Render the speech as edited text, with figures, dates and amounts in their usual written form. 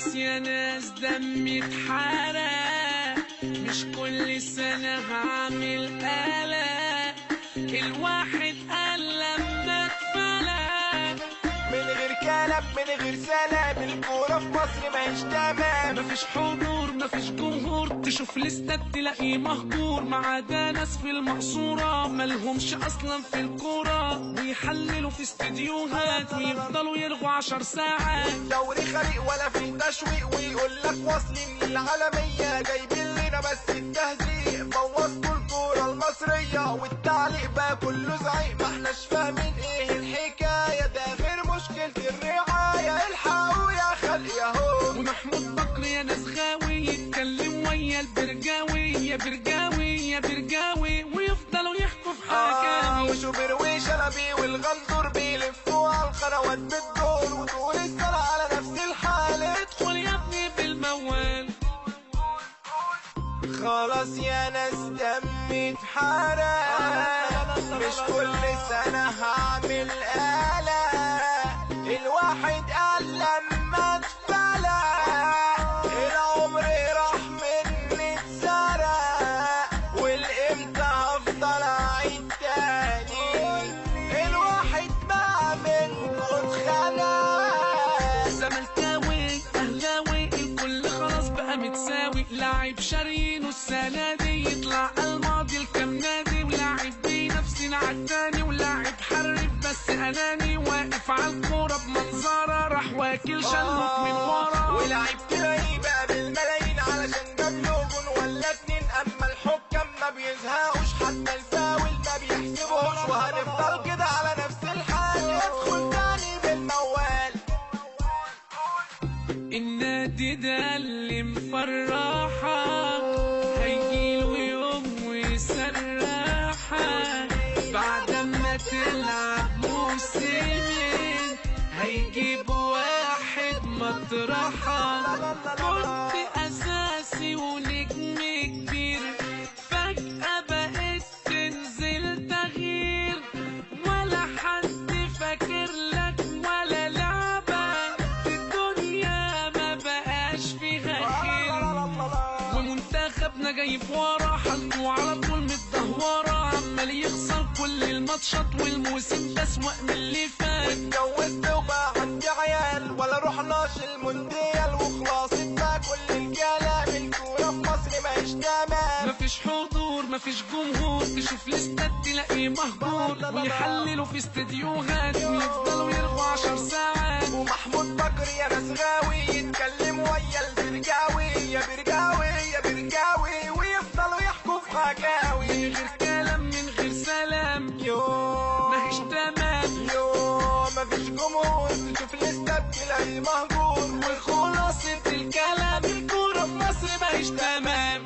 خلاص يا ناس دمي اتحرق، مش كل سنة هعمل قلق. الواحد قال لما اتفلق من غير كلام من غير سلام، الكورة في مصر ماهيش تمام. مفيش حضور مفيش جمهور، تشوف الاستاد تلاقيه مهجور، ما عدا ناس في المقصورة مالهمش اصلا في الكورة، ويحللوا في استديوهات ويفضلوا يرغوا 10 ساعات. دوري خريق ولا في تشويق، ويقول لك واصلين للعالمية، جايبين لنا بس التهزيق، بوظتوا الكورة المصرية، والتعليق بقى كله زعيق. ما احناش فاهمين ايه الحكاية، ده غير مشكلة الرعاية. الحقوا يا خلق ياهو. ومحمود بكر يا ناس غاوي يتكلم ويا البرجاوي، يا برجاوي يا برجاوي، ويفضلوا يحكوا في حكاوي. وشوبير وشلبي والغندور بيلفوا على القنوات بالدور، وطول السنة على نفس الحال. ادخل يا ابني بالموال. خلاص يا ناس دمي اتحرق، مش كل سنة هعمل قلق. الواحد قال لما اتفلق، العمر راح مني اتسرق، والامتى هفضل اعيد تاني؟ الواحد بقى منكم اتخنق. زملكاوي اهلاوي الكل خلاص بقى متساوي، لاعب شارينه السنة دي يطلع الماضي الكام نادي، ولاعب بينافسنا عالتاني، ولاعب حرف بس اناني، واقف عالكورة بمنظرة راح واكل شنوك من ورا. ولاعب تلاقيه بقى بالملايين علشان جاب له جون ولا اتنين، اما الحكام ما بيزهقوش، حتى الفاول ما بيحسبوش، وهنفضل كده على نفس الحال. ادخل تاني بالموال. النادي ده اللي مفرحك هيجيله يوم ويسرحك، بعد ما تلعب موسمين هيجيب واحد مطرحك. كنت اساسي ونجم كبير، فجأة بقيت تنزل تغيير، ولا حد فاكر لك ولا لعبة، الدنيا ما بقاش فيها خير. ومنتخبنا جايب ورا حالته على طول متدهورة، عمال يخسر كل الماتشات والموسم ده اسوأ من اللي فات. واتجوزت وبقى عندي عيال، ولا رحناش المونديال، وخلاص اتبقى كل الكلام. الكورة في مصر ماهيش تمام. مفيش حضور مفيش جمهور، تشوف الاستاد تلاقيه مهجور، ويحللوا في استديوهات ويفضلوا يرغوا 10 ساعات. ومحمود بكر يا ناس غاوي يتكلم ويا البرجاوي، يا برجاوي يا برجاوي، ويفضلوا يحكوا في حكاوي. من غير كلام من غير سلام ماهيش تمام. مفيش جمهور، تشوف الاستاد تلاقيه مهجور، وخلاصة الكلام الكورة في مصر ماهيش تمام.